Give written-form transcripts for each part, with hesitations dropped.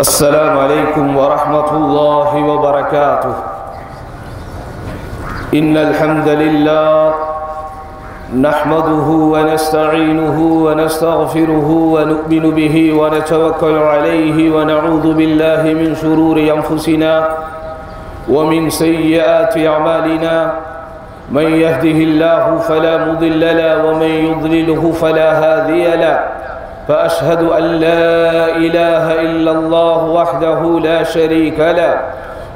السلام عليكم ورحمة الله وبركاته. إن الحمد لله نحمده ونستعينه ونستغفره ونؤمن به ونتوكل عليه ونعوذ بالله من شرور أنفسنا ومن سيئات أعمالنا. من يهده الله فلا مضل له ومن يضلله فلا هادي له. فأشهد أن لا إله إلا الله وحده لا شريك له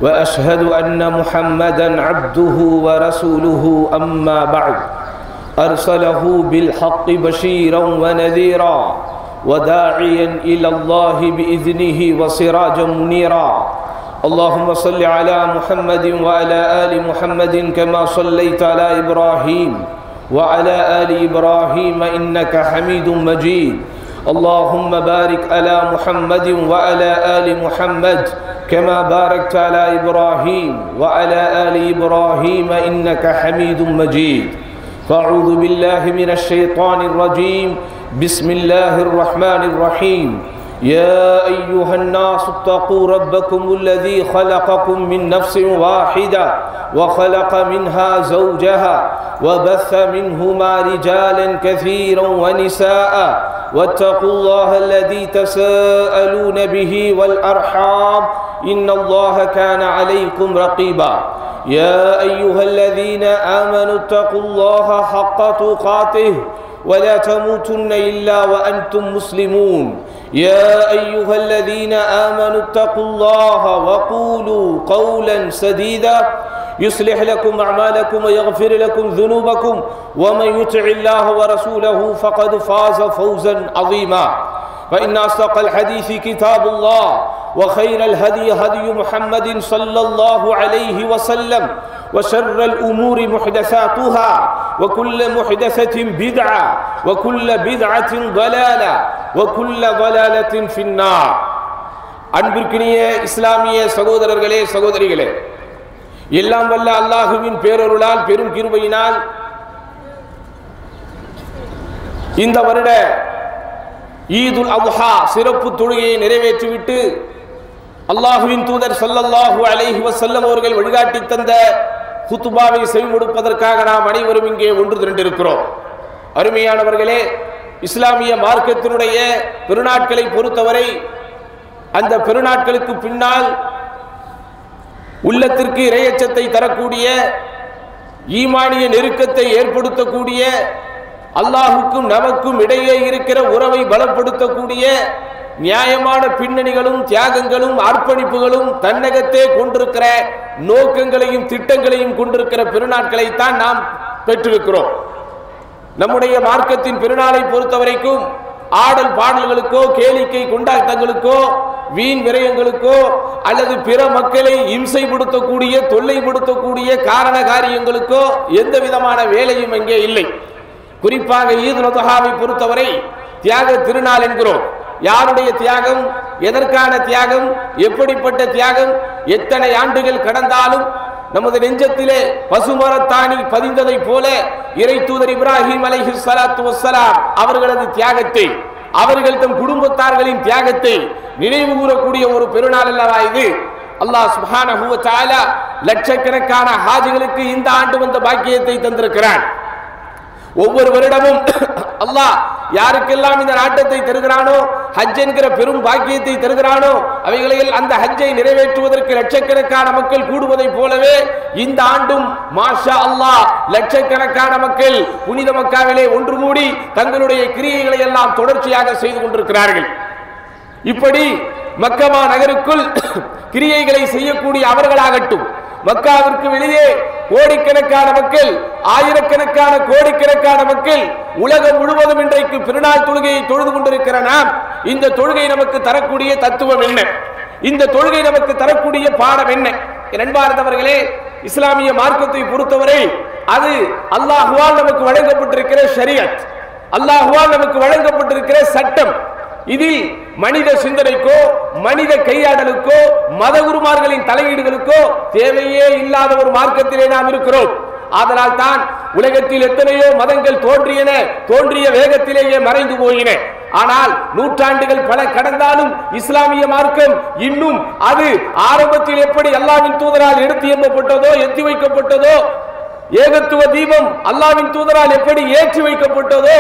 وأشهد أن محمدا عبده ورسوله. أما بعد، أرسله بالحق بشيرا ونذيرا وداعيا إلى الله بإذنه وسراجا منيرا. اللهم صل على محمد وعلى آل محمد كما صليت على إبراهيم وعلى آل إبراهيم إنك حميد مجيد. اللهم بارك على محمد وعلى آل محمد كما باركت على إبراهيم وعلى آل إبراهيم إنك حميد مجيد. فأعوذ بالله من الشيطان الرجيم. بسم الله الرحمن الرحيم. يا أيها الناس اتقوا ربكم الذي خلقكم من نفس واحدة وخلق منها زوجها وبث منهما رجالا كثيرا ونساء واتقوا الله الذي تساءلون به والأرحام إن الله كان عليكم رقيبا. يا أيها الذين آمنوا اتقوا الله حق تقاته ولا تموتن إلا وأنتم مسلمون. يا أيها الذين آمنوا اتقوا الله وقولوا قولا سديدا يصلح لكم أعمالكم ويغفر لكم ذنوبكم ومن يطع الله ورسوله فقد فاز فوزا عظيما. فإن أصدق الحديث كتاب الله وخير الهدي هدي محمد صلى الله عليه وسلم وشر الأمور محدثاتها وكل محدثة بدعة وكل بدعة ضلالة وكل ضلالة في النار. அன்பிற்கினிய இஸ்லாமிய சகோதரர்களே சகோதரிகளே, எல்லாம் வல்ல அல்லாஹுவின் பேரருளால் பெரும் கிருபையினால் இந்த வருட ஈதுல் அத்ஹா சிறப்பு தொழுகையை நிறைவேற்றிவிட்டு அல்லாஹுவின் தூதர் ஸல்லல்லாஹு அலைஹி வஸல்லம் அவர்கள் வழிகாட்டி தந்த குத்துபாவை செவிமடுப்பதற்காக நாம் அனைவரும் இங்கே ஒன்று திரண்டிருக்கிறோம். அருமையானவர்களே, இஸ்லாமிய மார்க்கத்தினுடைய பெருநாட்களை பொறுத்தவரை அந்த பெருநாட்களுக்கு பின்னால் உள்ளத்திற்கு இறையச்சத்தை தரக்கூடிய, ஈமானிய நெருக்கத்தை ஏற்படுத்தக்கூடிய, அல்லாஹுக்கும் நமக்கும் இடையே இருக்கிற உறவை பலப்படுத்தக்கூடிய நியாயமான பின்னணிகளும் தியாகங்களும் அர்ப்பணிப்புகளும் தன்னகத்தே கொண்டிருக்கிற நோக்கங்களையும் திட்டங்களையும் கொண்டிருக்கிற பெருநாட்களைத்தான் நாம் பெற்றிருக்கிறோம். நம்முடைய மார்க்கத்தின் பெருநாளை பொறுத்தவரைக்கும் ஆடல் பாடல்களுக்கோ கேளிக்கை கொண்டாட்டங்களுக்கோ வீண் விரயங்களுக்கோ அல்லது பிற மக்களை இம்சைப்படுத்தக்கூடிய தொல்லைப்படுத்தக்கூடிய காரண காரியங்களுக்கோ எந்த விதமான வேலையும் அங்கே இல்லை. குறிப்பாக ஈதுல் அத்ஹாவை பொறுத்தவரை தியாக திருநாள் என்கிறோம். யாருடைய தியாகம், எதற்கான தியாகம், எப்படிப்பட்ட தியாகம், எத்தனை ஆண்டுகள் கடந்தாலும் நமது நெஞ்சத்திலே பசுமரத்தாணி பதிந்ததை போல இறை தூதர் இப்ராஹிம் அலைஹிஸ்ஸலாத்து வஸ்ஸலாம் அவர்களது தியாகத்தை, அவர்கள் தம் குடும்பத்தார்களின் தியாகத்தை நினைவு கூறக்கூடிய ஒரு பெருநாள் அல்லவா இது. அல்லாஹ் சுப்ஹானஹு வ தஆலா லட்சக்கணக்கான ஹாஜிகளுக்கு இந்த ஆண்டு வந்த பாக்கியத்தை தந்திருக்கிறான். ஒவ்வொரு வருடமும் அல்லாஹ் யாருக்கெல்லாம் இந்த நாட்டத்தை தருகிறானோ, ஹஜ் என்கிற பெரும் பாக்கியத்தை தருகிறானோ, அவைகளில் அந்த ஹஜ்ஜை நிறைவேற்றுவதற்கு லட்சக்கணக்கான மக்கள் கூடுவதை போலவே இந்த ஆண்டும் மாஷா அல்லாஹ் லட்சக்கணக்கான மக்கள் புனித மக்காவிலே ஒன்று கூடி தங்களுடைய கிரியைகளை எல்லாம் தொடர்ச்சியாக செய்து கொண்டிருக்கிறார்கள். இப்படி மக்கமா நகருக்குள் கிரியைகளை செய்யக்கூடிய அவர்களாகட்டும், மக்காவிற்கு வெளியே கோடிக்கணக்கான மக்கள், ஆயிரக்கணக்கான கோடிக்கணக்கான மக்கள் உலகம் முழுவதும் இன்றைக்கு பெருநாள் தொழுகையை தொழுது கொண்டிருக்கிற நாம், இந்த தொழுகை நமக்கு தரக்கூடிய தத்துவம் என்ன, இந்த தொழுகை நமக்கு தரக்கூடிய பாடம் என்ன? நண்பார்ந்தவர்களே, இஸ்லாமிய மார்க்கத்தை பொறுத்தவரை அது அல்லாஹுவால் நமக்கு வழங்கப்பட்டிருக்கிற ஷரியத், அல்லாஹுவால் நமக்கு வழங்கப்பட்டிருக்கிற சட்டம். இதில் மனித சிந்தனைக்கோ மனித கையாடலுக்கோ மதகுருமார்களின் தலையீடுகளுக்கோ தேவையே இல்லாத ஒரு மார்க்கத்திலே நாம் இருக்கிறோம். ஆதலால் தான் உலகத்தில் எத்தனையோ மதங்கள் தோன்றியன, தோன்றிய வேகத்திலேயே மறைந்து போயின. ஆனால் நூற்றாண்டுகள் பல கடந்தாலும் இஸ்லாமிய மார்க்கம் இன்னும் அது ஆரம்பத்தில் எப்படி அல்லாஹ்வின் தூதரால் எடுத்து எம்பப்பட்டதோ எத்தி வைக்கப்பட்டதோ, ஏகத்துவ தீபம் அல்லாஹ்வின் தூதரால் எப்படி ஏற்றி வைக்கப்பட்டதோ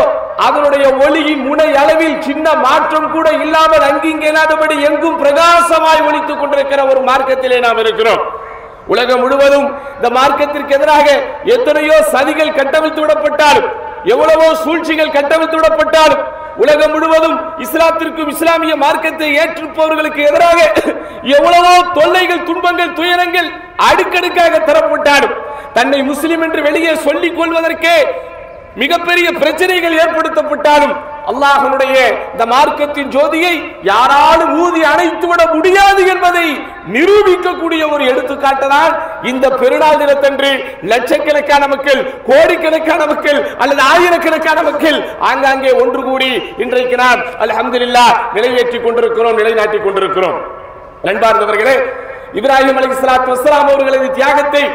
அதனுடைய ஒளியின் முனை அளவில் சின்ன மாற்றம் கூட இல்லாமல் அங்கிங்கேனாதபடி எங்கும் பிரகாசமாய் ஒளித்துக் கொண்டிருக்கிற ஒரு மார்க்கத்திலே நாம் இருக்கிறோம். உலகம் முழுவதும் இந்த மார்க்கத்திற்கு எதிராக எத்தனையோ சதிகள் கட்டவிழ்த்து விடப்பட்டாலும், எவ்வளவோ சூழ்ச்சிகள் கட்டவிழ்த்து விடப்பட்டாலும், உலகம் முழுவதும் இஸ்லாத்திற்கும் இஸ்லாமிய மார்க்கத்தை ஏற்றுப்பவர்களுக்கு எதிராக எவ்வளவோ தொல்லைகள், துன்பங்கள், துயரங்கள் அடுக்கடுக்காக தரப்பட்டாலும், தன்னை முஸ்லிம் என்று வெளியே சொல்லிக் கொள்வதற்கே மிகப்பெரிய பிரச்சனைகள் ஏற்படுத்தப்பட்டாலும் அல்லாஹ்வுடைய இந்த மார்க்கத்தின் ஜோதியை யாராலும் ஊதி அணைத்துவிட முடியாது என்பதை நிரூபிக்கக்கூடிய ஒரு எடுத்துக்காட்டுதான் இந்த பெருநாள் தினத்தன்று லட்சக்கணக்கான மக்கள், கோடிக்கணக்கான மக்கள் அல்லது ஆயிரக்கணக்கான மக்கள் ஆங்காங்கே ஒன்று கூடி இன்றைக்கு நாம் அல்ஹம்துலில்லாஹ் நிறைவேற்றிக் கொண்டிருக்கிறோம், நிலைநாட்டிக் கொண்டிருக்கிறோம். நண்பார்ந்தவர்களே, இப்ராஹிம் அலைஹிஸ்ஸலாத்து வஸ்ஸலாம் அவர்களது தியாகத்தை,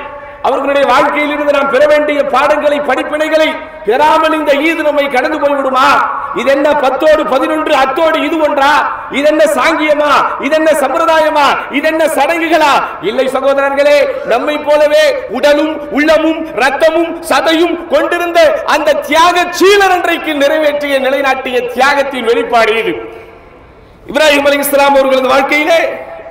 அவர்களுடைய வாழ்க்கையில் இருந்து நாம் பெற வேண்டிய பாடங்களை, படிப்பினைகளை பெறாமல் இந்த ஈது நம்மை கடந்து போய்விடுமா? இது என்ன 10ஓடு 11 அத்தோடு இது ஒன்றா? இது என்ன சாங்கியமா? இது என்ன சம்பிரதாயமா? இது என்ன சடங்குகளா? இல்லை சகோதரர்களே, நம்மை போலவே உடலும் உள்ளமும் ரத்தமும் சதையும் கொண்டிருந்த அந்த தியாக சீலர் அன்றைக்கு நிறைவேற்றிய, நிலைநாட்டிய தியாகத்தின் வெளிப்பாடு இது. இப்ராஹிம் அலைஹிஸ்ஸலாம் அவர்களது வாழ்க்கையிலே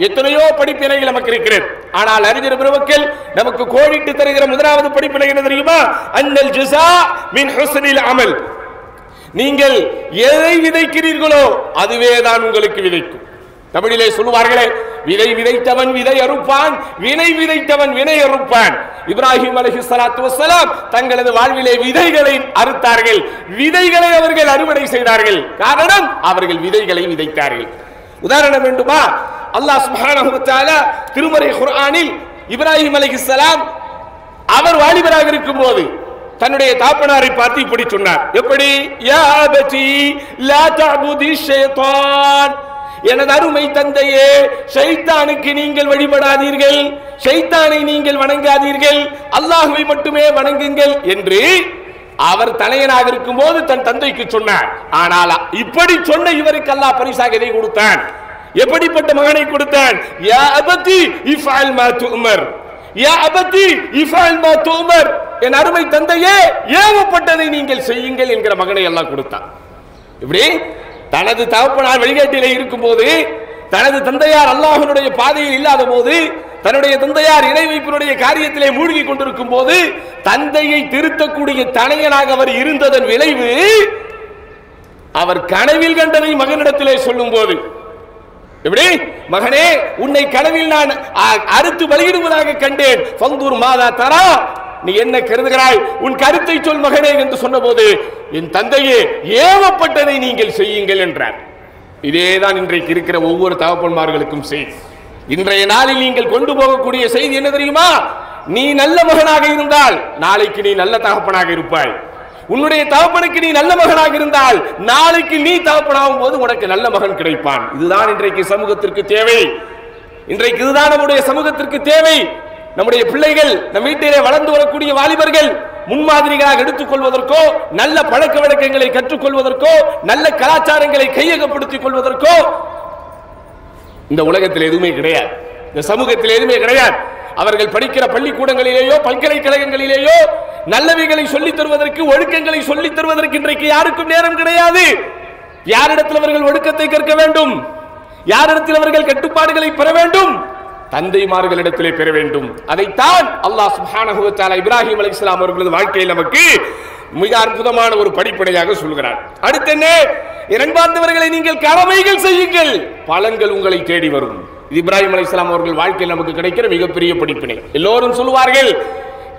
எத்தனையோ படிப்பினைகள் நமக்கு இருக்கிறது. ஆனால் அறிஞர் பெருமக்கள் நமக்கு கோடிட்டு தருகிற முதலாவது படிப்பினை என்ன தெரியுமா? அன்னல் ஜஸா மின் ஹுஸ்னில் அமல். நீங்கள் எதை விதைக்கிறீர்களோ அதுவே தான் உங்களுக்கு விதைக்கும். தமிழிலே சொல்லுவார்களே, விதை விதைத்தவன் விதை அறுப்பான், வினை விதைத்தவன் வினை அறுப்பான். இப்ராஹிம் அலைஹிஸ்ஸலாத்து வஸ்ஸலாம் தங்களது வாழ்விலே விதைகளை அறுத்தார்கள், விதைகளை அவர்கள் அறுவடை செய்தார்கள். காரணம், அவர்கள் விதைகளை விதைத்தார்கள். உதாரணம் வேண்டுமா? அல்லாஹ் சுப்ஹானஹு வ தஆலா திருமறை குர்ஆனில் இப்ராஹிம் அலைஹிஸ்ஸலாம் அவர் வாலிபராக இருக்கும்போது தன்னுடைய தாப்பனாரை பார்த்து இப்படி சொன்னார். எப்படி? யா அபதி லா தஅபுதி ஷைத்தான், எனது அருமை தந்தையே, ஷைத்தானுக்கு நீங்கள் வழிபடாதீர்கள், ஷைத்தானை நீங்கள் வணங்காதீர்கள், அல்லாஹ்வை மட்டுமே வணங்குங்கள் என்று அவர் தனையனாக இருக்கும்போது தன் தந்தைக்கு சொன்னார். ஆனால் இப்படி சொன்ன இவருக்கு அல்லாஹ் பரிசாக எதை கொடுத்தான்? எப்படிப்பட்ட மகனை கொடுத்தான்? யா அபதி இஃஅல் மா துஅமர், யா அபதி இஃஅல் மா துஅமர், என் அருமை தந்தையே, ஏவப்பட்டதை நீங்கள் செய்யுங்கள் என்கிற மகனை அல்லாஹ் கொடுத்தான். இப்படி தனது தகப்பனார் வழிகாட்டிலே இருக்கும்போது, தனது தந்தையார் அல்லாஹ்வுடைய பாதையில் இல்லாத போது, தன்னுடைய தந்தையார் இணை வைப்பினுடைய காரியத்திலே மூழ்கி கொண்டிருக்கும் போது தந்தையை திருத்தக்கூடிய தனையனாக அவர் இருந்ததன் விளைவு, அவர் கனவில் கண்டதை மகனிடத்திலே சொல்லும் போது, எப்படி? மகனே, உன்னை கனவில் நான் அறுத்து பலியிடுவதாக கண்டேன், ஃபந்தூர் மாதா தரா, நீ என்ன கருதுகிறாய், உன் கருத்தை சொல் மகனே என்று சொன்னபோது, என் தந்தையே, ஏவப்பட்டதை நீங்கள் செய்யுங்கள் என்றார். இதேதான் இன்றைக்கு இருக்கிற ஒவ்வொரு தகப்பன்மார்களுக்கும் செய்தி. இன்றைய நாளில் நீங்கள் கொண்டு போகக்கூடிய செய்தி என்ன தெரியுமா? நீ நல்ல மகனாக இருந்தால் நாளைக்கு நீ நல்ல தகப்பனாக இருப்பாய். உன்னுடைய தகப்பனுக்கு நீ நல்ல மகனாக இருந்தால் நாளைக்கு நீ தகப்பனாகும் போது உனக்கு நல்ல மகன் கிடைப்பான். இதுதான் இன்றைக்கு சமூகத்திற்கு தேவை. இன்றைக்கு இதுதான் நம்முடைய சமூகத்திற்கு தேவை. நம்முடைய பிள்ளைகள், நம் வீட்டிலே வளர்ந்து வரக்கூடிய வாலிபர்கள் முன்மாதிரிகளாக எடுத்துக் கொள்வதற்கோ, நல்ல பழக்க வழக்கங்களை கற்றுக்கொள்வதற்கோ, நல்ல கலாச்சாரங்களை கையகப்படுத்திக் கொள்வதற்கோ இந்த உலகத்தில் எதுவுமே கிடையாது, இந்த சமூகத்தில் எதுவுமே கிடையாது. அவர்கள் படிக்கிற பள்ளிக்கூடங்களிலேயோ பல்கலைக்கழகங்களிலேயோ நல்லவைகளை சொல்லித் தருவதற்கு, ஒழுக்கங்களை சொல்லித் தருவதற்கு இன்றைக்கு யாருக்கும் நேரம் கிடையாது. யாரிடத்தில் அவர்கள் ஒழுக்கத்தை கற்க வேண்டும்? யாரிடத்தில் அவர்கள் கட்டுப்பாடுகளை பெற வேண்டும்? தந்தைமார்களிடத்திலே பெற வேண்டும். அதைத்தான் அல்லாஹ் சுப்ஹானஹு வ தஆலா இப்ராஹிம் அலைஹிஸ்ஸலாம் அவர்களது வாழ்க்கையில் நமக்கு மிக அற்புதமான ஒரு படிப்பனையாக சொல்கிறார். அடுத்து என்ன? இரண்டாந்தவர்களை நீங்கள் கடமைகள் செய்யுங்கள், பலன்கள் உங்களை தேடி வரும். இது இப்ராஹிம் அலைஹிஸ்ஸலாம் அவர்கள் வாழ்க்கையில் நமக்கு கிடைக்கிற மிகப்பெரிய படிப்பினை. எல்லோரும் சொல்லுவார்கள்,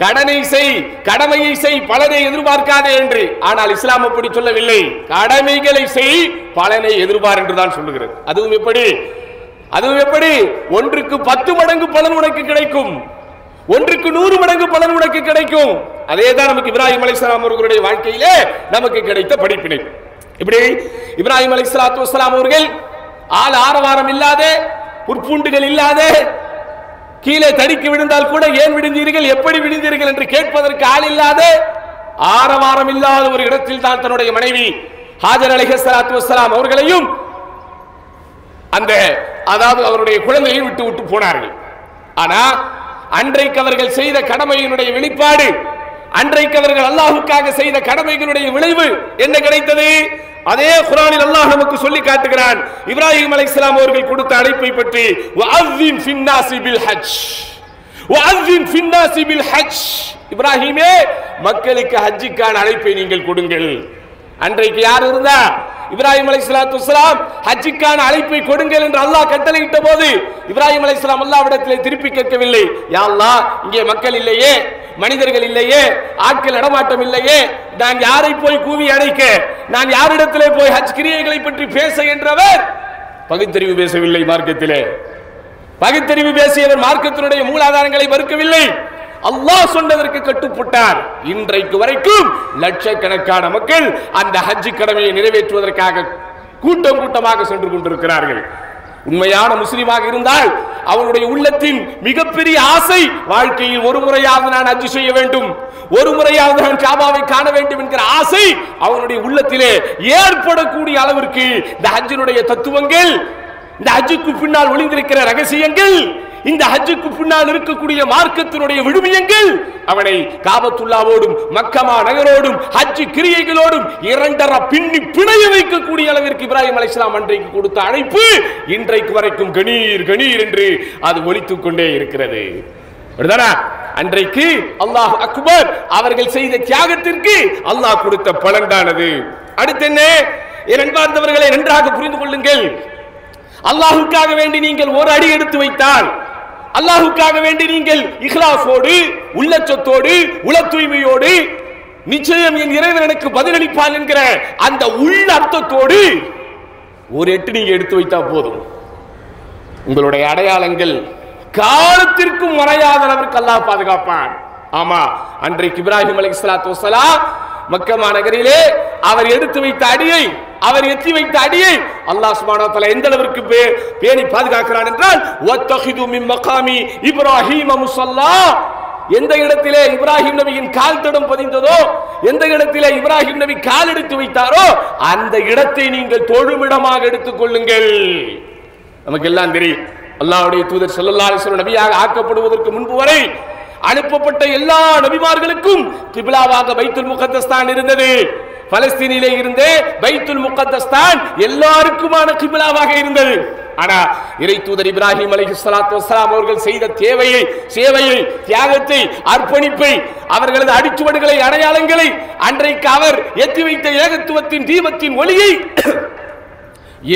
கடனை செய், கடமையை செய், பலனை எதிர்பார்க்காதே என்று. ஆனால் இஸ்லாம் அப்படி சொல்லவில்லை. கடமைகளை செய், பலனை எதிர்பார் என்றுதான் சொல்லுகிறது. அதுவும் எப்படி? அதுவும் எப்படி? ஒன்றுக்கு 10 மடங்கு பலன் உனக்கு கிடைக்கும், ஒன்றுக்கு 100 மடங்கு பலன் உனக்கு கிடைக்கும். அதேதான் நமக்கு இப்ராஹிம் அலைஹிஸ்ஸலாம் அவர்களுடைய வாழ்க்கையிலே நமக்கு கிடைத்த படிப்பினை. இப்படி இப்ராஹிம் அலைஹிஸ்ஸலாத்து வஸ்ஸலாம் அவர்கள் ஆள் ஆரவாரம் இல்லாத, புற்பூண்டுகள் இல்லாத, கீழே தடிக்கு விழுந்தால் கூட ஏன் விழுந்தீர்கள், எப்படி விழுந்தீர்கள் என்று கேட்பதற்கு ஆள் இல்லாத, ஆரவாரம் இல்லாத ஒரு இடத்தில் தான் தன்னுடைய மனைவி ஹாஜர் அலைஹிஸ்ஸலாத்து வஸ்ஸலாம் அவர்களையும் அந்த அதாவது அவருடைய குழந்தையை விட்டு விட்டு போனார்கள். ஆனா அன்றைக்கு அவர்கள் செய்த கடமையினுடைய வெளிப்பாடு, அன்றைக்கு அவர்கள் அல்லாஹ்வுக்காக செய்த கடமைகளுடைய விளைவு என்ன கிடைத்தது? அதே குர்ஆனில் அல்லாஹ் நமக்கு சொல்லி காட்டுகிறான். இப்ராஹிம் அலைஹிஸ்ஸலாம் அவர்கள் கொடுத்த அழைப்பை பற்றி, வஅذின் ஃபின்னாஸி பில் ஹஜ், வஅذின் ஃபின்னாஸி பில் ஹஜ், இப்ராஹிமே மக்களுக்கு ஹஜ்ஜுக்கான அழைப்பை நீங்கள் கொடுங்கள். அன்றைக்கு யார் இருந்தா? இப்ராஹிம் அலைஹிஸ்ஸலாத்து வஸ்ஸலாம் ஹஜ்ஜுக்கான அழைப்பை கொடுங்கள் என்று அல்லாஹ் கட்டளையிட்ட போது இப்ராஹிம் அலைஹிஸ்ஸலாம் அல்லாஹ்விடத்திலே திருப்பி கேட்கவில்லை, யா அல்லாஹ் இங்கே மக்கள் இல்லையே, மனிதர்கள் இல்லையே, ஆட்கள் நடமாட்டம் இல்லையே, நான் யாரை போய் கூவி அழைக்க, நான் யாரிடத்திலே போய் ஹஜ் கிரியைகளை பற்றி பேச என்றவர் பகுத்தறிவு பேசவில்லை. மார்க்கத்திலே பகுத்தறிவு பேசியவர் மார்க்கத்தினுடைய மூலாதாரங்களை மறுக்கவில்லை. அல்லாஹ் சொன்னதற்கு கட்டுப்பட்டார். இன்றைக்கு வரைக்கும் லட்சக்கணக்கான மக்கள் அந்த ஹஜ் கடமையை நிறைவேற்றுவதற்காக கூட்டம் கூட்டமாக சென்று கொண்டிருக்கிறார்கள். உண்மையான முஸ்லிமாக இருந்தால் அவனுடைய உள்ளத்தின் மிகப்பெரிய ஆசை, வாழ்க்கையில் ஒரு முறையாவது நான் ஹஜ் செய்ய வேண்டும், ஒரு முறையாவது நான் காபாவை காண வேண்டும் என்கிற ஆசை அவனுடைய உள்ளத்திலே ஏற்படக்கூடிய அளவிற்கு இந்த ஹஜ்ஜினுடைய தத்துவங்கள், இந்த ஹஜ்ஜுக்கு பின்னால் ஒளிந்திருக்கிற ரகசியங்கள், இந்த ஹஜ்ஜுக்கு பின்னால் இருக்கக்கூடிய மார்க்கத்தினுடைய விழுமியங்கள் அவனை காபத்துல்லாவோடும் மக்கமா நகரோடும் ஹஜ் கிரியைகளோடும் இரண்டர பின்னி பிணைய வைக்கக்கூடிய அளவிற்கு இப்ராஹிம் அலைஹிஸ்ஸலாம் அன்றைக்கு கொடுத்த அழைப்பு இன்றைக்கு வரைக்கும் கணீர் கணீர் என்று அது ஒலித்துக் கொண்டே இருக்கிறது. அன்றைக்கு அல்லாஹ் அக்பர் அவர்கள் செய்த தியாகத்திற்கு அல்லாஹ் கொடுத்த பலன்தானது. அடுத்து என்ன? அன்பார்ந்தவர்களை நன்றாக புரிந்து கொள்ளுங்கள். அல்லாஹ்வுக்காக வேண்டி நீங்கள் ஒரு அடி எடுத்து வைத்தால், அல்லாஹ்வுக்காக வேண்டி நீங்கள் இஹ்லாஸோடு, உள்ளச்சத்தோடு, உள தூய்மையோடு, நிச்சயம் என் இறைவன் எனக்கு பதிலளிப்பான் என்கிற அந்த உள்ள அர்த்தத்தோடு ஒரு எட்டு நீங்க எடுத்து வைத்தா போதும், உங்களுடைய அடையாளங்கள் காலத்திற்கும் மறையாத அளவிற்கு அல்லாஹ் பாதுகாப்பான். ஆமா, அன்றைக்கு இப்ராஹிம் அலைஹிஸ்ஸலாத்து வஸ்ஸலாம் மக்கா நகரிலே அவர் எடுத்து வைத்த அடியை, அவர் எத்தி வைத்த அடியை அல்லாஹ் சுப்ஹானஹு வ தஆலா எந்த அளவிற்கு பேணி பாதுகாக்கிறான் என்றால், வத்தஹிது மின் மகாமி இப்ராஹீம முஸல்லா, எந்த இடத்திலே இப்ராஹிம் நபியின் கால் தடம் பதிந்ததோ, எந்த இடத்திலே இப்ராஹிம் நபி கால் எடுத்து வைத்தாரோ அந்த இடத்தை நீங்கள் தொழுமிடமாக எடுத்துக் கொள்ளுங்கள். நமக்கு எல்லாம் தெரியும், அல்லாஹ்வுடைய தூதர் ஸல்லல்லாஹு அலைஹி வஸல்லம் நபியாக ஆக்கப்படுவதற்கு முன்பு வரை அனுப்பப்பட்ட எல்லா நபிமார்களுக்கும் கிப்லாவாக பைத்துல் முகத்தஸ் தான் இருந்தது. பலஸ்தீனிலே இருந்தே பைத்துல் முகத்தஸ் தான் எல்லாருக்குமான கிப்லாவாக இருந்தது. ஆனா இறை தூதர் இப்ராஹிம் அலைஹிஸ்ஸலாத்து வஸ்ஸலாம் அவர்கள் செய்த சேவையை, தியாகத்தை, அர்ப்பணிப்பை, அவர்களது அடிச்சுவடுகளை, அடையாளங்களை, அன்றைக்கு அவர் ஏற்றி வைத்த ஏகத்துவத்தின் தீபத்தின் ஒளியை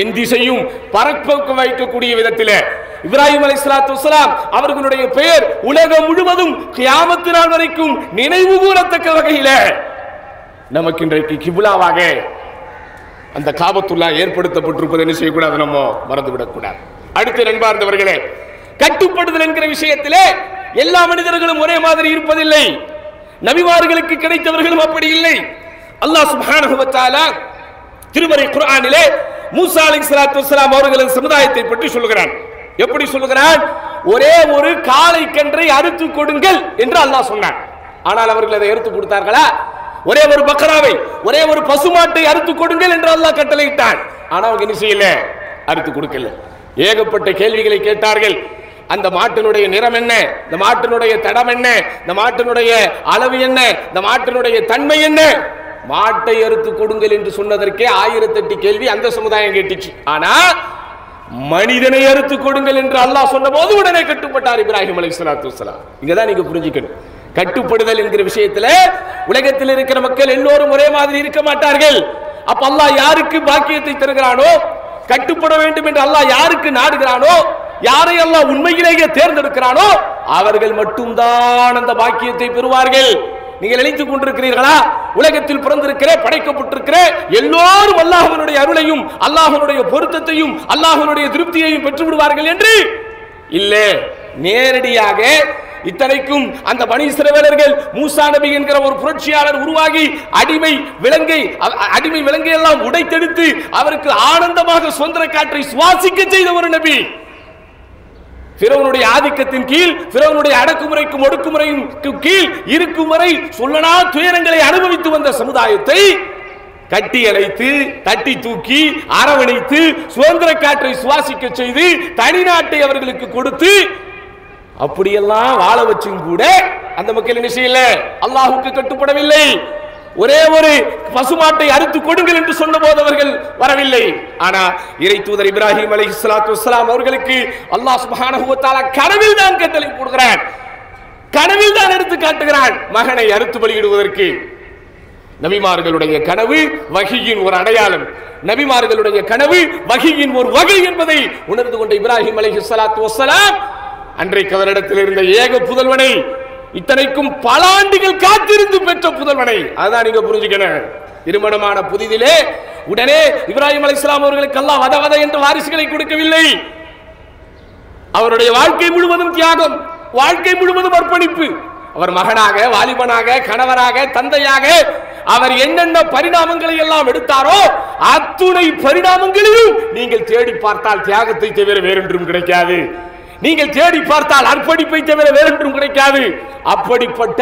என் திசையும் பரப்ப வைக்கக்கூடிய விதத்தில் இப்ராஹிம் அலைஹிஸ்ஸலாத்து வஸ்ஸலாம் அவர்களுடைய பெயர் உலகம் முழுவதும் கியாமத் நாள் வரைக்கும் நினைவு கூறத்தக்க வகையில் நமக்கு இன்றைக்கு கிப்லாவாக அந்த காபத்துல்லா ஏற்படுத்தப்பட்டிருப்பது என்ன செய்யக்கூடாது, நம்ம மறந்துவிடக்கூடாது. அடுத்து நண்பார்ந்தவர்களே, கட்டுப்படுதல் என்கிற விஷயத்திலே எல்லா மனிதர்களும் ஒரே மாதிரி இருப்பதில்லை. நபிமார்களுக்கு கிடைத்தவர்களும் அப்படி இல்லை. அல்லாஹ் சுப்ஹானஹு வ தஆலா திருமறை குர்ஆனிலே மூசா அலைஹிஸ்ஸலாத்து வஸ்ஸலாம் அவர்களின் சமுதாயத்தை பற்றி சொல்கிறான். எப்படி சொல்கிறான்? ஒரே ஒரு காளை கன்றை அறுத்து கொடுங்கள் என்று அல்லாஹ் சொன்னான். ஆனால் அவர்கள் அதை அறுத்து கொடுத்தார்களா? ஒரே ஒரு பக்ராவை, ஒரே ஒரு பசுமாட்டை அறுத்து கொடுங்கள் என்று அல்லாஹ் கட்டளையிட்டான். ஆனால் அவங்க என்ன செய்யல? அறுத்து கொடுக்கல. ஏகப்பட்ட கேள்விகளை கேட்டார்கள். அந்த மாட்டினுடைய நிறம் என்ன, இந்த மாட்டினுடைய தடம் என்ன, இந்த மாட்டினுடைய அளவு என்ன, இந்த மாட்டினுடைய தன்மை என்ன? மாட்டை அறுத்து கொடுங்கள் என்று சொன்னதற்கே 1008 கேள்வி அந்த சமுதாயம் கேட்டுச்சு. ஆனா மனிதனை அறுத்து கொடுங்கள் என்று அல்லாஹ் சொன்ன போது உடனே கட்டுப்பட்டார் இப்ராஹிம் அலைஹிஸ்ஸலாத்து வஸ்ஸலாம். இங்கதான் நீங்க புரிஞ்சுக்கணும், கட்டுப்படுதல் என்கிற விஷயத்துல உலகத்தில் இருக்கிற மக்கள் எல்லோரும் ஒரே மாதிரி இருக்க மாட்டார்கள். அப்ப அல்லாஹ் யாருக்கு பாக்கியத்தை தருகிறானோ, கட்டுப்பட வேண்டும் என்று அல்லாஹ் யாருக்கு நாடுகிறானோ, யாரை அல்லாஹ் உண்மையிலேயே தேர்ந்தெடுக்கிறானோ அவர்கள் மட்டும்தான் அந்த பாக்கியத்தை பெறுவார்கள். நீங்கள் நினைத்துக் கொண்டிருக்கிறீர்களா உலகத்தில் பிறந்திருக்கிற, படைக்கப்பட்டிருக்கிற எல்லோரும் அல்லாஹ்வுடைய அருளையும் அல்லாஹ்வுடைய பொருத்தத்தையும் அல்லாஹ்வுடைய திருப்தியையும் பெற்று விடுவார்கள் என்று இல்லை. நேரடியாக இத்தனைக்கும் அந்த பனி இஸ்ரவேலர்கள் மூசா நபி என்கிற ஒரு புரட்சியாளர் உருவாகி அடிமை விலங்கை எல்லாம் உடைத்தெடுத்து அவருக்கு ஆனந்தமாக சுதந்திர காற்றை சுவாசிக்க செய்த ஒரு நபி. ஃபிரௌனுடைய ஆதிக்கத்தின் கீழ், ஃபிரௌனுடைய அடக்குமுறைக்கும் ஒடுக்குமுறைக்கும் கீழ் இருக்கும் வரை சொல்லனா துயரங்களை அனுபவித்து வந்த சமுதாயத்தை கட்டி அணைத்து தட்டி தூக்கி அரவணைத்து சுதந்திர காற்றை சுவாசிக்க செய்து தனிநாட்டை அவர்களுக்கு கொடுத்து அப்படியெல்லாம் வாழ வச்சும் கூட அந்த மக்கள் என்ன செய்யல, அல்லாஹ்வுக்கு கட்டுப்படவில்லை. ஒரே ஒரு பசுமாட்டை அறுத்து கொடுங்கள் என்று சொன்ன போது அவர்கள் வரவில்லை. ஆனா இறை தூதர் இப்ராஹிம் அலைஹிஸ்ஸலாத்து வஸ்ஸலாம் அவர்களுக்கு அல்லாஹ் சுப்ஹானஹு வ தஆலா கனவில் தான் கட்டளை போடுகிறான், கனவில் தான் எடுத்து காட்டுகிறான் மகனை அறுத்து பலியிடுவதற்கு. நபிமார்களுடைய கனவு வஹியின் ஒரு அடையாளம், நபிமார்களுடைய கனவு வஹியின் ஒரு வகை என்பதை உணர்ந்து கொண்ட இப்ராஹிம் அலைஹிஸ்ஸலாத்து வஸ்ஸலாம் அன்றைக்கு அவரிடத்தில் இருந்த ஏக புதல்வனை, இத்தனைக்கும் பல ஆண்டுகள் காத்திருந்து பெற்ற புதல்வனை, அதான் நீங்க புரிஞ்சுக்கணும். திருமணமான புதிதிலே உடனே இப்ராஹிம் அலைஹிஸ்ஸலாம் அவர்களுக்கு அல்லாஹ் வத வத என்ற வாரிசுகளை கொடுக்கவில்லை. அவருடைய வாழ்க்கை முழுவதும் தியாகம், வாழ்க்கை முழுவதும் அர்ப்பணிப்பு. அவர் மகனாக, வாலிபனாக, கணவராக, தந்தையாக அவர் என்னென்ன பரிணாமங்களை எல்லாம் எடுத்தாரோ அத்துணை பரிணாமங்களையும் நீங்கள் தேடி பார்த்தால் தியாகத்தை தவிர வேறொன்றும் கிடைக்காது. நீங்கள் தேடி பார்த்தால் அர்ப்பணிப்பை தவிர வேறொன்றும் கிடைக்காது. அப்படிப்பட்ட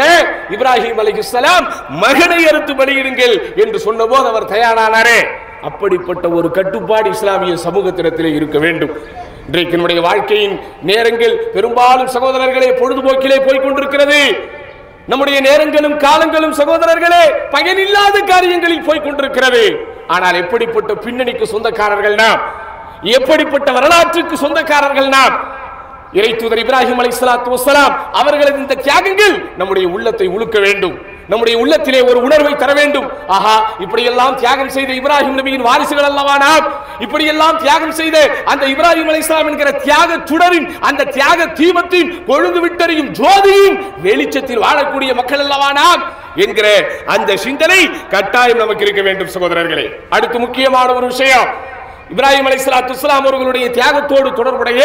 இப்ராஹிம் அலைஹிஸ்ஸலாம் மகனை அறுத்து பலியிடுங்கள் என்று சொன்னபோது அவர் தயாரானாரே. அப்படிப்பட்ட ஒரு கட்டுப்பாடு இஸ்லாமிய சமூகத்திடத்திலே இருக்க வேண்டும். இன்றைக்கு நம்முடைய வாழ்க்கையின் நேரங்கள் பெரும்பாலும் சகோதரர்களே பொழுதுபோக்கிலே போய்கொண்டிருக்கிறது. நம்முடைய நேரங்களும் காலங்களும் சகோதரர்களே பயனில்லாத காரியங்களில் போய்கொண்டிருக்கிறது. ஆனால் எப்படிப்பட்ட பின்னணிக்கு சொந்தக்காரர்கள் நாம், எப்படிப்பட்ட வரலாற்றுக்கு சொந்தக்காரர்கள் நாம். இறை தூதர் இப்ராஹிம் அலைஹிஸ்ஸலாத்து வஸ்ஸலாம் அவர்களது இந்த தியாகங்கள் நம்முடைய உள்ளத்தை உலுக்க வேண்டும், நம்முடைய உள்ளத்திலே ஒரு உணர்வை தர வேண்டும். ஆஹா, இப்படியெல்லாம் தியாகம் செய்த இப்ராஹிம் நபியின் வாரிசுகள் அல்லவா நாம், இப்படியெல்லாம் தியாகம் செய்த அந்த இப்ராஹிம் அலைஹிஸ்ஸலாம் என்கிற தியாக சுடரின், அந்த தியாக தீபத்தின் கொழுந்து விட்டறியும் ஜோதியின் வெளிச்சத்தில் வாழக்கூடிய மக்கள் அல்லவா நாம் என்கிற அந்த சிந்தனை கட்டாயம் நமக்கு இருக்க வேண்டும் சகோதரர்களே. அடுத்து முக்கியமான ஒரு விஷயம், இப்ராஹிம் அலைஹிஸ்ஸலாத்து வஸ்ஸலாம் அவர்களுடைய தியாகத்தோடு தொடர்புடைய,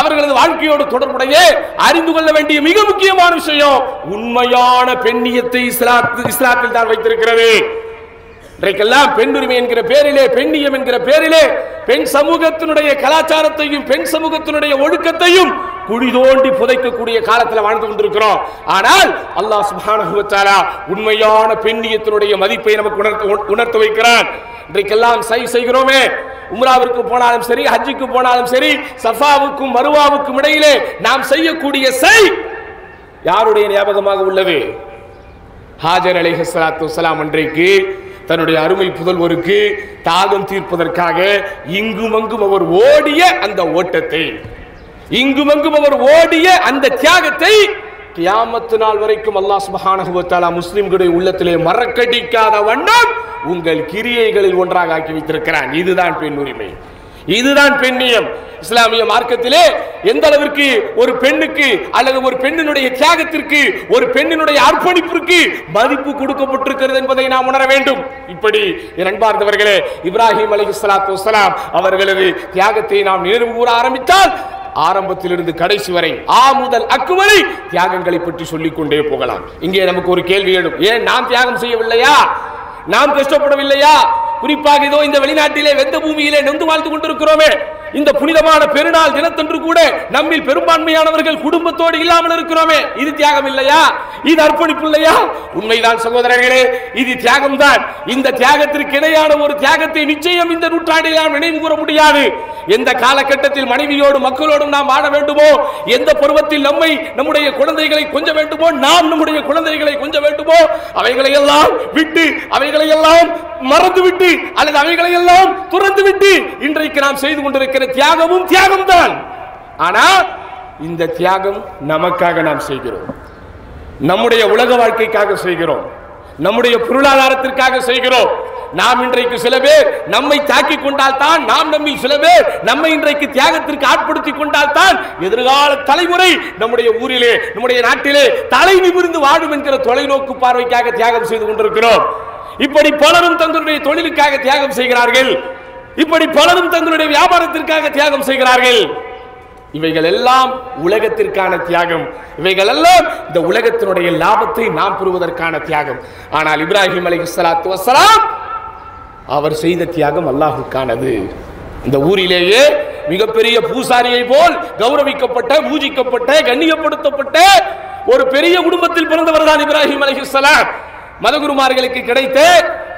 அவர்களது வாழ்க்கையோடு தொடர்புடைய அறிந்து கொள்ள வேண்டிய மிக முக்கியமான விஷயம், உண்மையான பெண்ணியத்தை இஸ்லாத்தில் தான் வைத்திருக்கிறது. இன்றைக்கெல்லாம் பெண்ணுரிமை என்கிற பேரிலே, பெண்ணியம் என்கிற பேரிலே பெண் சமூகத்தினுடைய கலாச்சாரத்தையும் பெண் சமூகத்தினுடைய ஒழுக்கத்தையும் குழி தோண்டி புதைக்கக்கூடிய காலத்தில் வாழ்ந்து கொண்டிருக்கிறோம். ஆனால் அல்லாஹ் சுப்ஹானஹு வ தஆலா உண்மையான பெண்ணியத்தினுடைய மதிப்பை நமக்கு உணர்த்த வைக்கிறான். இன்றைக்கெல்லாம் செய்கிறோமே, உம்ராவிற்கு போனாலும் சரி, ஹஜ்ஜுக்கு போனாலும் சரி, சஃபாவுக்கும் மருவாவுக்கும் இடையிலே நாம் செய்யக்கூடிய யாருடைய ஞாபகமாக உள்ளது? ஹாஜர் அலைஹிஸ்ஸலாத்து வஸ்ஸலாம் அன்றைக்கு தன்னுடைய அருமை புதல்வருக்கு தாகம் தீர்ப்பதற்காக இங்குமங்கும் அவர் ஓடிய அந்த ஓட்டத்தை, இங்குமங்கும் அவர் ஓடிய அந்த தியாகத்தை கியாமத்து நாள் வரைக்கும் அல்லாஹ் சுப்ஹானஹு வ தஆலா முஸ்லிம்களுடைய உள்ளத்திலே மறக்கடிக்காத வண்ணம் உங்கள் கிரியைகளில் ஒன்றாக ஆக்கி வைத்திருக்கிறான். இதுதான் பெண் உரிமை, இதுதான் பெண்ணியம். இஸ்லாமிய மார்க்கத்திலே எந்த அளவிற்கு ஒரு பெண்ணுக்கு அல்லது ஒரு பெண்ணினுடைய தியாகத்திற்கு, ஒரு பெண்ணினுடைய அர்ப்பணிப்பிற்கு மதிப்பு கொடுக்கப்பட்டிருக்கிறது என்பதை நாம் உணர வேண்டும். இப்படி அன்பார்ந்தவர்களே, இப்ராஹிம் அலைஹிஸ்ஸலாத்து வஸ்ஸலாம் அவர்களது தியாகத்தை நாம் நினைவு கூற ஆரம்பித்தால் ஆரம்பத்திலிருந்து கடைசி வரை ஆ முதல் அக்கு வரை தியாகங்களை பற்றி சொல்லிக் கொண்டே போகலாம். இங்கே நமக்கு ஒரு கேள்வி எழும், ஏன் நாம் தியாகம் செய்யவில்லையா, நாம் கஷ்டப்படவில்லையா? குறிப்பாக இதோ இந்த வெளிநாட்டிலே வெந்த பூமியிலே நொந்து வாழ்ந்து கொண்டிருக்கிறோமே, இந்த புனிதமான பெருநாள் தினத்தன்று கூட நம்மில் பெரும்பான்மையானவர்கள் குடும்பத்தோடு இல்லாமல் இருக்கிறோமே, இது தியாகம் இல்லையா? இது அர்ப்பணிப்பு இல்லையா? உண்மைதான் சகோதரர்களே, இது தியாகம் தான். இந்த தியாகத்திற்கு இணையான ஒரு தியாகத்தை நிச்சயம் இந்த நூற்றாண்டில் நாம் நினைவு கூற முடியாது. எந்த காலகட்டத்தில் மனைவியோடு மக்களோடும் நாம் வாழ வேண்டுமோ, எந்த பருவத்தில் நம்மை நம்முடைய குழந்தைகளை கொஞ்ச வேண்டுமோ, நாம் நம்முடைய குழந்தைகளை கொஞ்ச வேண்டுமோ, அவைகளை எல்லாம் விட்டு, அவைகளை எல்லாம் மறந்துவிட்டு அல்லது அவைகளை எல்லாம் துறந்து விட்டு இன்றைக்கு நாம் செய்து கொண்டிருக்கிற தியாகமும் தியாகம் தான். ஆனா இந்த தியாகம் நமக்காக நாம் செய்கிறோம், நம்முடைய உலக வாழ்க்கைக்காக செய்கிறோம், நம்முடைய பொருளாதாரத்திற்காக செய்கிறோம். நாம் இன்றைக்கு சில பேர் நம்மை தாக்கிக் கொண்டால் தான், நாம் நம்மில் சில பேர் நம்மை இன்றைக்கு தியாகத்திற்கு ஆட்படுத்திக் கொண்டால் தான் எதிர்கால தலைமுறை நம்முடைய ஊரிலே, நம்முடைய நாட்டிலே தலை நிமிர்ந்து வாழும் என்கிற தொலைநோக்கு பார்வைக்காக தியாகம் செய்து கொண்டிருக்கிறோம். இப்படி பலரும் தங்களுடைய தொழிலுக்காக தியாகம் செய்கிறார்கள், இப்படி பலரும் தங்களுடைய வியாபாரத்திற்காக தியாகம் செய்கிறார்கள். இவைகள் எல்லாம் உலகத்திற்கான தியாகம், இவைகள் எல்லாம் இந்த உலகத்தினுடைய லாபத்தை நாம் பெறுவதற்கான தியாகம். ஆனால் இப்ராஹிம் அலைஹிஸ்ஸலாத்து வஸ்ஸலாம் அவர் செய்த தியாகம் அல்லாஹ்வுக்கானது. இந்த ஊரிலேயே மிகப்பெரிய பூசாரியை போல் கௌரவிக்கப்பட்ட, பூஜிக்கப்பட்ட, கண்ணியப்படுத்தப்பட்ட ஒரு பெரிய குடும்பத்தில் பிறந்தவர் தான் இப்ராஹிம் அலைஹிஸ்ஸலாம். மதகுருமார்களுக்கு கிடைத்த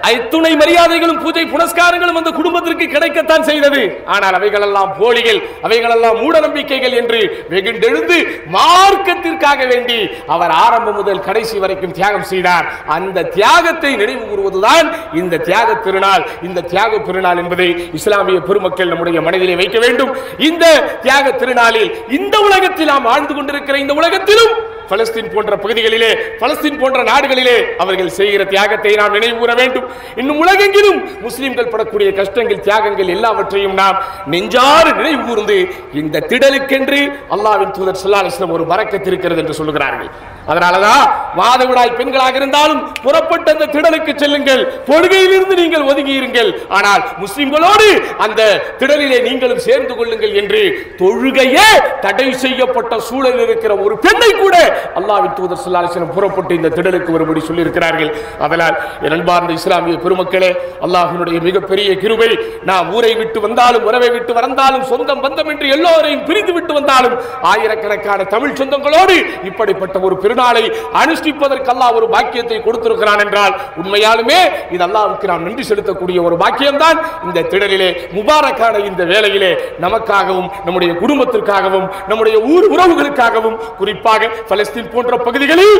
அத்துணை மரியாதைகளும் பூஜை புனஸ்காரங்களும் அந்த குடும்பத்திற்கு கிடைக்கத்தான் செய்தது. ஆனால் அவைகளெல்லாம் போலிகள், அவைகளெல்லாம் மூட நம்பிக்கைகள் என்று வெகுண்டெழுந்து மார்க்கத்திற்காக வேண்டி அவர் ஆரம்பம் முதல் கடைசி வரைக்கும் தியாகம் செய்தார். அந்த தியாகத்தை நினைவு கூறுவதுதான் இந்த தியாக திருநாள். இந்த தியாக திருநாள் என்பதை இஸ்லாமிய பெருமக்கள் நம்முடைய மனதிலே வைக்க வேண்டும். இந்த தியாக திருநாளில் இந்த உலகத்தில் நாம் வாழ்ந்து கொண்டிருக்கிற இந்த உலகத்திலும் பலஸ்தீன் போன்ற பகுதிகளிலே, பலஸ்தீன் போன்ற நாடுகளிலே அவர்கள் செய்கிற தியாகத்தை நாம் நினைவு கூற வேண்டும். இன்னும் உலகெங்கிலும் முஸ்லிம்கள் படக்கூடிய கஷ்டங்கள், தியாகங்கள் எல்லாவற்றையும் நாம் நெஞ்சாறு நினைவு கூர்ந்து இந்த திடலுக்கென்று அல்லாஹ்வின் தூதர் ஸல்லல்லாஹு அலைஹி வஸல்லம் ஒரு பரக்கத் இருக்கிறது என்று சொல்லுகிறார்கள். அதனாலதான் மாதவிடாய் பெண்களாக இருந்தாலும் புறப்பட்ட அந்த திடலுக்கு செல்லுங்கள், தொழுகையிலிருந்து நீங்கள் ஒதுங்கி இருங்கள், ஆனால் முஸ்லிம்களோடு அந்த திடலிலே நீங்களும் சேர்ந்து கொள்ளுங்கள் என்று தொழுகையே தடை செய்யப்பட்ட சூழலில் இருக்கிற ஒரு பெண்ணை கூட அல்லாஹ்வின் தூதர் ஸல்லல்லாஹு அலைஹி வஸல்லம் புறப்பட்டு இந்த திடலுக்கு வரும்படி சொல்லி இருக்கிறார்கள். அதனால் அன்பார்ந்த இஸ்லாமிய பெருமக்களே, அல்லாஹ்வினுடைய மிகப்பெரிய கிருபை, நாம் ஊரை விட்டு வந்தாலும், உறவை விட்டு வந்தாலும், சொந்தம் பந்தம் என்று எல்லோரையும் பிரிந்து விட்டு வந்தாலும் ஆயிரக்கணக்கான தமிழ் சொந்தங்களோடு இப்படிப்பட்ட ஒரு பெருநாளை அனுஷ்டிப்பதற்கு அல்லாஹ் ஒரு பாக்கியத்தை கொடுத்திருக்கிறான் என்றால் உண்மையாலுமே இது அல்லாஹ்வுக்கு நாம் நன்றி செலுத்தக்கூடிய ஒரு பாக்கியம்தான். இந்த திடலிலே முபாரக்கான இந்த வேளையிலே நமக்காகவும், நம்முடைய குடும்பத்திற்காகவும், நம்முடைய ஊர் உறவுகளுக்காகவும், குறிப்பாக பலஸ்தீன் போன்ற பகுதிகளில்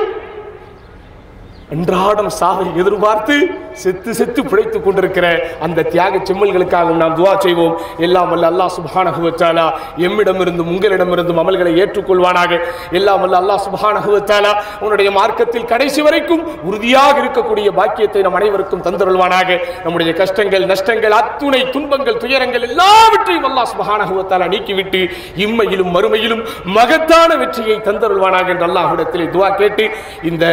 அன்றாடம் சாவை எதிர்பார்த்து செத்து செத்து பிழைத்துக் கொண்டிருக்கிற அந்த தியாக செம்மல்களுக்காக நாம் துஆ செய்வோம். எல்லாம் வல்ல அல்லாஹ் சுப்ஹானஹு வ தஆலா எம்மிடமிருந்தும் உங்களிடமிருந்தும் அமல்களை ஏற்றுக்கொள்வானாக. எல்லாம் வல்ல அல்லாஹ் சுப்ஹானஹு வ தஆலா உன்னுடைய மார்க்கத்தில் கடைசி வரைக்கும் உறுதியாக இருக்கக்கூடிய பாக்கியத்தை நம் அனைவருக்கும் தந்தருள்வானாக. நம்முடைய கஷ்டங்கள், நஷ்டங்கள், அத்துணை துன்பங்கள், துயரங்கள் எல்லாவற்றையும் அல்லாஹ் சுப்ஹானஹு வ தஆலா நீக்கிவிட்டு இம்மையிலும் மறுமையிலும் மகத்தான வெற்றியை தந்தருள்வானாக என்று அல்லாஹ்விடத்தில் துஆ கேட்டு இந்த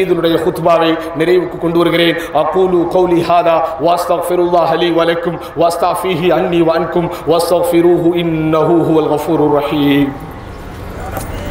ஈதுடைய குத்பாவை நிறைவுக்கு கொண்டு வருகிறேன். அகூலு கௌலி ஹாதா வஸ்தக்ஃபிருல்லாஹ லீ வ லக்கும் வஸ்தக்ஃபிஹி அன்னி வ அன்கும் வஸ்தக்ஃபிரூஹு இன்னஹு ஹுவல் கஃபூருர் ரஹீம்.